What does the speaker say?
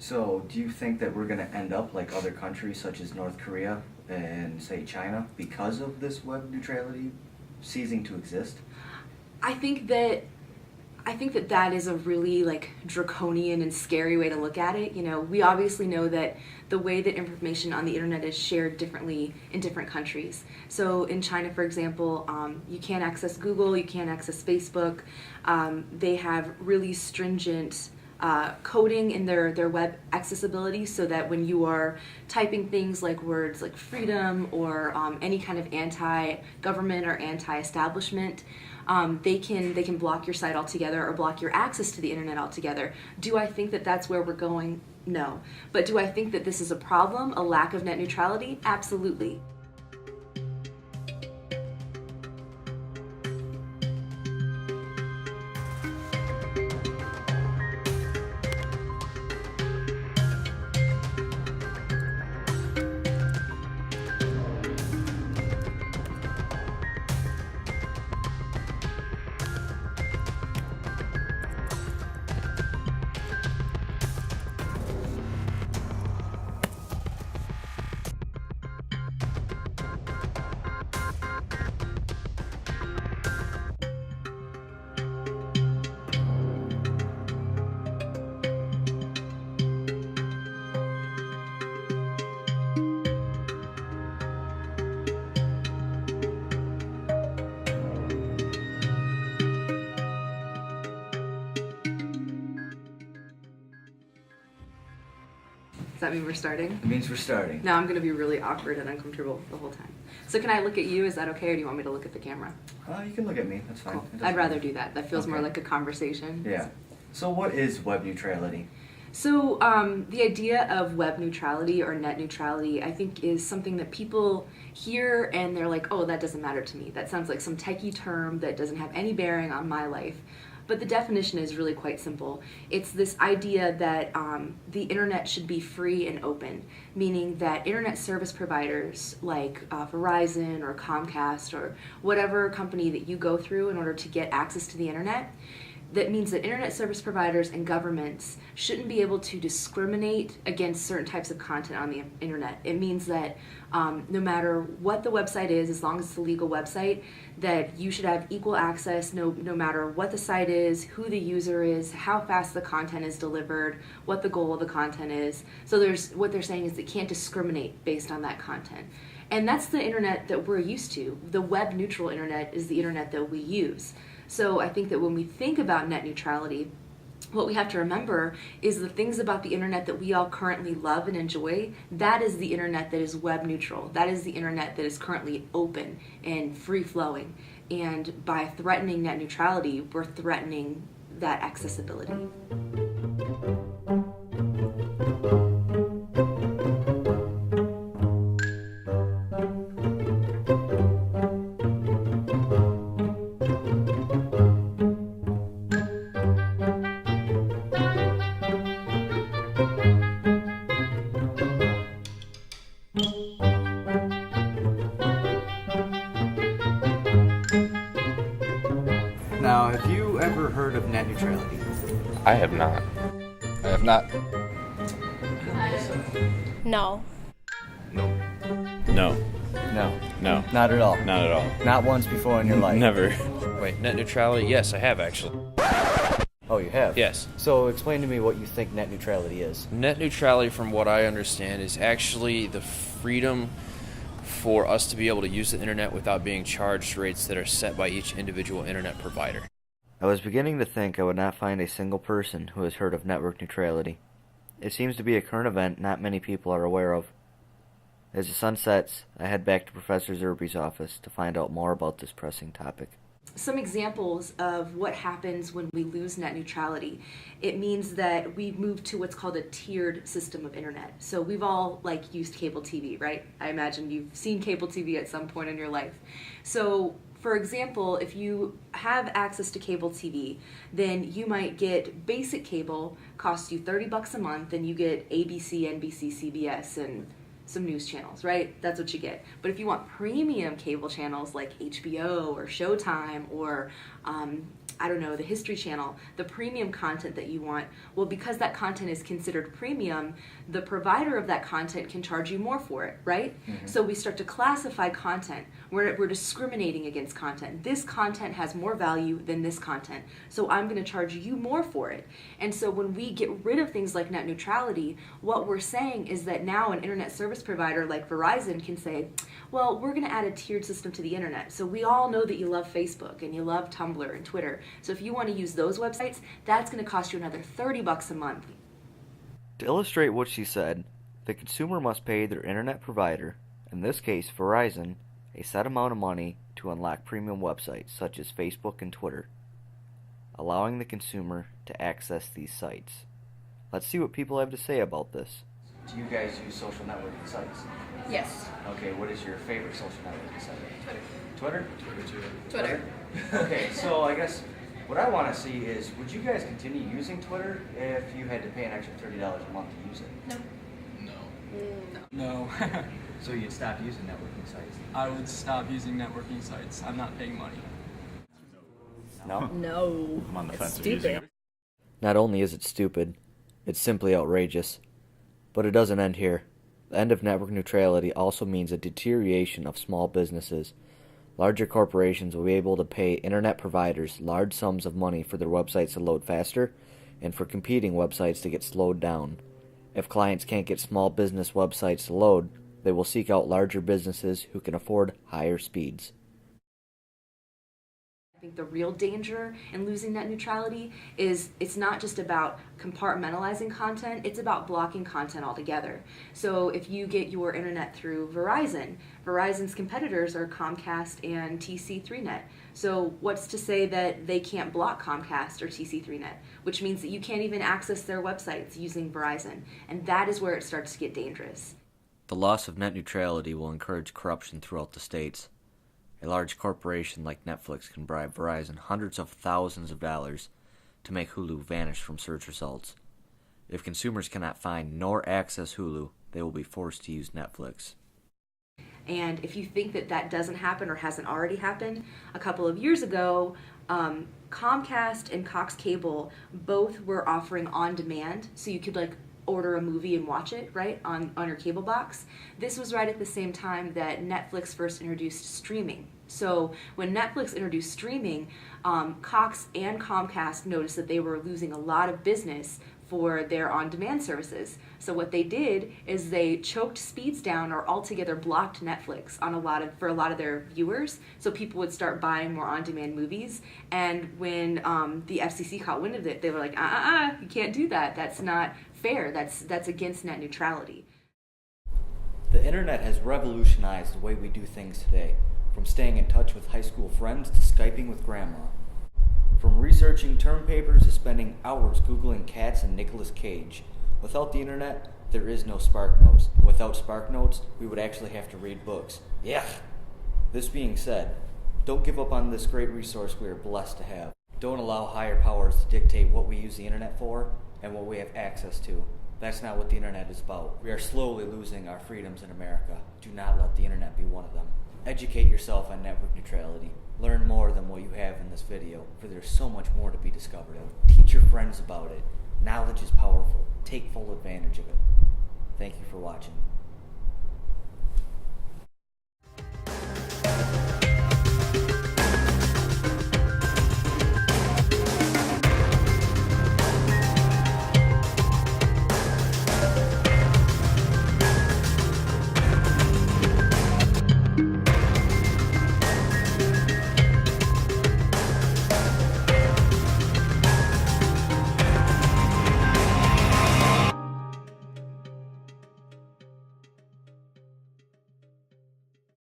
So, do you think that we're going to end up like other countries such as North Korea and, say, China because of this web neutrality ceasing to exist? I think that that is a really like draconian and scary way to look at it. You know, we obviously know that the way that information on the internet is shared differently in different countries. So in China, for example, you can't access Google, you can't access Facebook. They have really stringent coding in their web accessibility, so that when you are typing things like words like freedom or any kind of anti-government or anti-establishment, they can block your site altogether or block your access to the internet altogether. Do I think that that's where we're going? No. But do I think that this is a problem, a lack of net neutrality? Absolutely. Does that mean we're starting? It means we're starting. Now I'm going to be really awkward and uncomfortable the whole time. So can I look at you? Is that okay, or do you want me to look at the camera? You can look at me. That's fine. Cool. I'd rather do that. That feels more like a conversation. Yeah. So what is web neutrality? So the idea of web neutrality or net neutrality, I think, is something that people hear and they're like, oh, that doesn't matter to me. That sounds like some techie term that doesn't have any bearing on my life. But the definition is really quite simple. It's this idea that the internet should be free and open, meaning that internet service providers like Verizon or Comcast or whatever company that you go through in order to get access to the internet, that means that internet service providers and governments shouldn't be able to discriminate against certain types of content on the internet. It means that no matter what the website is, as long as it's a legal website, that you should have equal access no matter what the site is, who the user is, how fast the content is delivered, what the goal of the content is. So what they're saying is they can't discriminate based on that content. And that's the internet that we're used to. The web neutral internet is the internet that we use. So I think that when we think about net neutrality, what we have to remember is the things about the internet that we all currently love and enjoy, that is the internet that is web neutral. That is the internet that is currently open and free flowing. And by threatening net neutrality, we're threatening that accessibility. Now, have you ever heard of net neutrality? I have not. I have not. No. No. No. No. Not at all. Not at all. Not once before in your life. Never. Wait, net neutrality? Yes, I have actually. Oh, you have? Yes. So explain to me what you think net neutrality is. Net neutrality, from what I understand, is actually the freedom for us to be able to use the internet without being charged rates that are set by each individual internet provider. I was beginning to think I would not find a single person who has heard of network neutrality. It seems to be a current event not many people are aware of. As the sun sets, I head back to Professor Zerbe's office to find out more about this pressing topic. Some examples of what happens when we lose net neutrality. It means that we move to what's called a tiered system of internet. So we've all used cable TV, right? I imagine you've seen cable TV at some point in your life. So for example, if you have access to cable TV, then you might get basic cable, costs you $30 a month, and you get ABC, NBC, CBS, and some news channels, right? That's what you get. But if you want premium cable channels like HBO or Showtime or I don't know, the History Channel, the premium content that you want. Well, because that content is considered premium, the provider of that content can charge you more for it, right? So we start to classify content. We're discriminating against content. This content has more value than this content, so I'm going to charge you more for it. And so when we get rid of things like net neutrality, what we're saying is that now an internet service provider like Verizon can say, well, we're going to add a tiered system to the internet. So we all know that you love Facebook and you love Tumblr and Twitter. So if you want to use those websites, that's going to cost you another $30 a month. To illustrate what she said, the consumer must pay their internet provider, in this case Verizon, a set amount of money to unlock premium websites such as Facebook and Twitter, allowing the consumer to access these sites. Let's see what people have to say about this. Do you guys use social networking sites? Yes. Okay, what is your favorite social networking site? Twitter. Twitter? Okay, so I guess what I want to see is, would you guys continue using Twitter if you had to pay an extra $30 a month to use it? No. So you'd stop using networking sites? I would stop using networking sites. I'm not paying money. No? No. I'm on the It's fence of using stupid. it. Not only is it stupid, it's simply outrageous. But it doesn't end here. The end of network neutrality also means a deterioration of small businesses. Larger corporations will be able to pay internet providers large sums of money for their websites to load faster and for competing websites to get slowed down. If clients can't get small business websites to load, they will seek out larger businesses who can afford higher speeds. I think the real danger in losing net neutrality is it's not just about compartmentalizing content, it's about blocking content altogether. So if you get your internet through Verizon, Verizon's competitors are Comcast and TC3Net. So what's to say that they can't block Comcast or TC3Net, which means that you can't even access their websites using Verizon. And that is where it starts to get dangerous. The loss of net neutrality will encourage corruption throughout the states. A large corporation like Netflix can bribe Verizon hundreds of thousands of dollars to make Hulu vanish from search results. If consumers cannot find nor access Hulu, they will be forced to use Netflix. And if you think that that doesn't happen or hasn't already happened, a couple of years ago, Comcast and Cox Cable both were offering on demand, so you could order a movie and watch it, right, on your cable box. This was right at the same time that Netflix first introduced streaming. So when Netflix introduced streaming, Cox and Comcast noticed that they were losing a lot of business for their on-demand services. So what they did is they choked speeds down or altogether blocked Netflix for a lot of their viewers, so people would start buying more on-demand movies. And when the FCC caught wind of it, they were like, you can't do that. That's not fair. That's against net neutrality. The internet has revolutionized the way we do things today, from staying in touch with high school friends to Skyping with grandma. From researching term papers to spending hours Googling cats and Nicolas Cage. Without the internet, there is no SparkNotes. Without SparkNotes, we would actually have to read books. Yeah. This being said, don't give up on this great resource we are blessed to have. Don't allow higher powers to dictate what we use the internet for and what we have access to. That's not what the internet is about. We are slowly losing our freedoms in America. Do not let the internet be one of them. Educate yourself on network neutrality. Learn more than what you have in this video, for there's so much more to be discovered. Teach your friends about it. Knowledge is powerful. Take full advantage of it. Thank you for watching.